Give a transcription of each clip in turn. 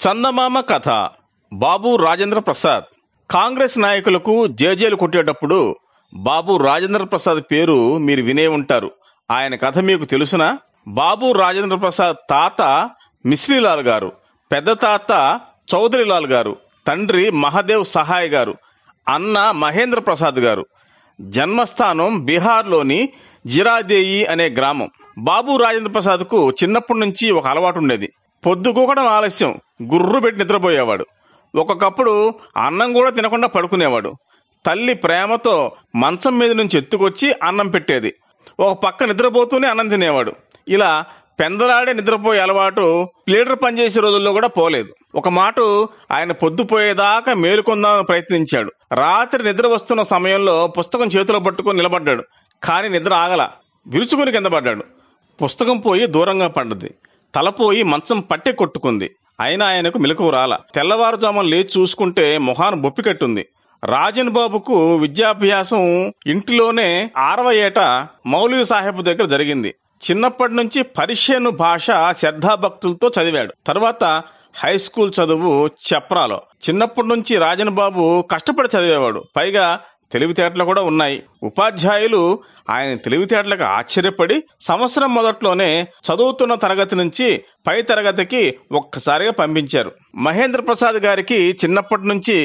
చందమామ కథ. బాబు రాజేంద్ర ప్రసాద్. కాంగ్రెస్ నాయకులకు జేజేలు కొట్టేటప్పుడు బాబు రాజేంద్ర ప్రసాద్ పేరు మీరు వినే ఉంటారు. ఆయన కథ మీకు తెలుసునా? బాబు రాజేంద్ర ప్రసాద్ తాత మిశ్రీలాల్ గారు, పెద్ద తాత చౌదరిలాల్ గారు, తండ్రి మహాదేవ్ సహాయ్ గారు, అన్న మహేంద్ర ప్రసాద్ గారు. జన్మస్థానం బీహార్లోని జిరాదేయి అనే గ్రామం. బాబు రాజేంద్ర ప్రసాద్కు చిన్నప్పటి నుంచి ఒక అలవాటు ఉండేది. పొద్దుగూకడం ఆలస్యం, గుర్రు పెట్టి నిద్రపోయేవాడు. ఒక్కొక్కప్పుడు అన్నం కూడా తినకుండా పడుకునేవాడు. తల్లి ప్రేమతో మంచం మీద నుంచి ఎత్తుకొచ్చి అన్నం పెట్టేది. ఒక పక్క నిద్రపోతూనే అన్నం తినేవాడు. ఇలా పెందలాడే నిద్రపోయే అలవాటు ప్లేటర్ పనిచేసే రోజుల్లో కూడా పోలేదు. ఒక మాట ఆయన పొద్దుపోయేదాకా మేలుకొందామని ప్రయత్నించాడు. రాత్రి నిద్ర వస్తున్న సమయంలో పుస్తకం చేతిలో పట్టుకొని నిలబడ్డాడు. కానీ నిద్ర ఆగల. విరుచుకుని కింద పడ్డాడు. పుస్తకం పోయి దూరంగా పడ్డది. తలపోయి మంచం పట్టె కొట్టుకుంది. అయినా ఆయనకు మెలకువ రాల. తెల్లవారుజామున లేచి చూసుకుంటే మొహాన బొప్పి కట్టుంది. రాజన్ బాబుకు విద్యాభ్యాసం ఇంటిలోనే 6వ ఏట మౌలవీ సాహెబ్ దగ్గర జరిగింది. చిన్నప్పటి నుంచి పర్షియన్ భాష శ్రద్ధాభక్తులతో చదివాడు. తర్వాత హై స్కూల్ చదువు చప్రాలో. చిన్నప్పటి నుంచి రాజన్ బాబు కష్టపడి చదివేవాడు. పైగా తెలివితేటలు కూడా ఉన్నాయి. ఉపాధ్యాయులు ఆయన తెలివితేటలకు ఆశ్చర్యపడి సంవత్సరం మొదట్లోనే చదువుతున్న తరగతి నుంచి పై తరగతికి ఒక్కసారిగా పంపించారు. మహేంద్ర ప్రసాద్ గారికి చిన్నప్పటి నుంచి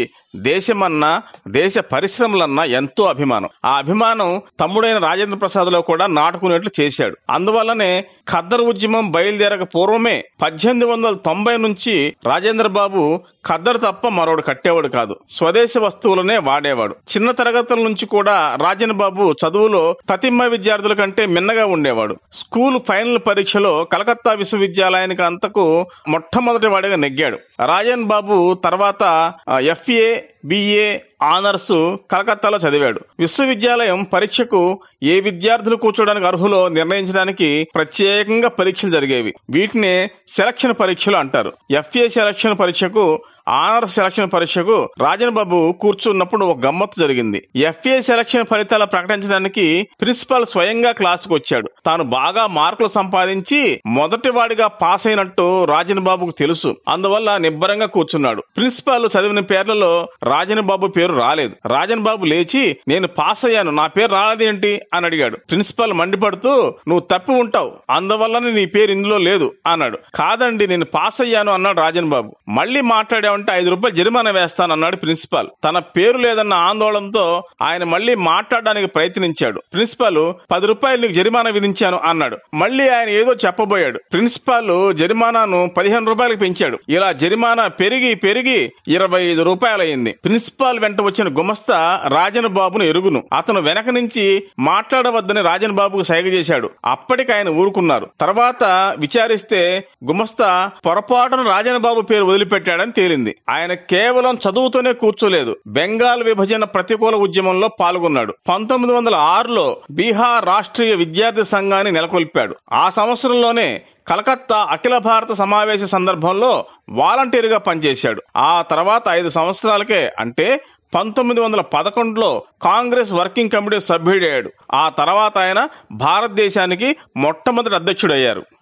దేశమన్నా దేశ పరిశ్రమలన్నా ఎంతో అభిమానం. ఆ అభిమానం తమ్ముడైన రాజేంద్ర ప్రసాద్ లో కూడా నాటుకునేట్లు చేశాడు. అందువల్లనే ఖద్దర్ ఉద్యమం బయలుదేరక పూర్వమే 1890 నుంచి రాజేంద్ర బాబు ఖద్దరు తప్ప మరొకటి కట్టేవాడు కాదు. స్వదేశీ వస్తువులనే వాడేవాడు. చిన్న తరగతుల నుంచి కూడా రాజన్ బాబు చదువులో తతిమ్మ విద్యార్థుల కంటే మిన్నగా ఉండేవాడు. స్కూల్ ఫైనల్ పరీక్షలో కలకత్తా విశ్వవిద్యాలయానికి అంతకు మొట్టమొదటి వాడిగా నెగ్గాడు. రాజన్ బాబు తర్వాత FA, BA ఆనర్స్ కలకత్తాలో చదివాడు. విశ్వవిద్యాలయం పరీక్షకు ఏ విద్యార్థులు కూర్చోడానికి అర్హులో నిర్ణయించడానికి ప్రత్యేకంగా పరీక్షలు జరిగేవి. వీటినే సెలక్షన్ పరీక్షలు అంటారు. FA సెలక్షన్ పరీక్షకు, ఆనర్స్ సెలక్షన్ పరీక్షకు రాజన్ బాబు కూర్చున్నప్పుడు ఒక గమ్మత్తు జరిగింది. FA సెలక్షన్ ఫలితాలు ప్రకటించడానికి ప్రిన్సిపాల్ స్వయంగా క్లాసుకు వచ్చాడు. తాను బాగా మార్కులు సంపాదించి మొదటి వాడిగా పాస్ అయినట్టు రాజన్ బాబుకు తెలుసు. అందువల్ల నిబ్బరంగా కూర్చున్నాడు. ప్రిన్సిపాల్ చదివిన పేర్లలో రాజన్ బాబు పేరు రాలేదు. రాజన్ బాబు లేచి, నేను పాస్ అయ్యాను, నా పేరు రాలేదేంటి అని అడిగాడు. ప్రిన్సిపాల్ మండిపడుతూ, నువ్వు తప్పి ఉంటావు, అందువల్లనే నీ పేరు ఇందులో లేదు అన్నాడు. కాదండి, నేను పాస్ అయ్యాను అన్నాడు రాజన్ బాబు. మళ్లీ మాట్లాడావంటే 5 రూపాయలు జరిమానా వేస్తానన్నాడు ప్రిన్సిపాల్. తన పేరు లేదన్న ఆందోళనతో ఆయన మళ్లీ మాట్లాడడానికి ప్రయత్నించాడు. ప్రిన్సిపాల్ 10 రూపాయలు నీకు జరిమానా విధించాను అన్నాడు. మళ్లీ ఆయన ఏదో చెప్పబోయాడు. ప్రిన్సిపాల్ జరిమానాను 15 రూపాయలకు పెంచాడు. ఇలా జరిమానా పెరిగి 25 రూపాయలయ్యింది. ప్రిన్సిపాల్ వెంట వచ్చిన గుమస్తా రాజన్ బాబును ఎరుగును. అతను వెనక నుంచి మాట్లాడవద్దని రాజన్ బాబుకు సైగ చేశాడు. అప్పటికి ఆయన ఊరుకున్నారు. తర్వాత విచారిస్తే గుమస్తా పొరపాటున రాజన్ బాబు పేరు వదిలిపెట్టాడని తేలింది. ఆయన కేవలం చదువుతూనే కూర్చోలేదు, బెంగాల్ విభజన ప్రతికూల ఉద్యమంలో పాల్గొన్నాడు. 1906లో బీహార్ రాష్ట్రీయ విద్యార్థి సంఘాన్ని నెలకొల్పాడు. ఆ సంవత్సరంలోనే కలకత్తా అఖిల భారత సమావేశ సందర్భంలో వాలంటీర్గా పనిచేశాడు. ఆ తర్వాత 5 సంవత్సరాలకే, అంటే 1911లో కాంగ్రెస్ వర్కింగ్ కమిటీ సభ్యుడయ్యాడు. ఆ తర్వాత ఆయన భారతదేశానికి మొట్టమొదటి అధ్యక్షుడయ్యారు.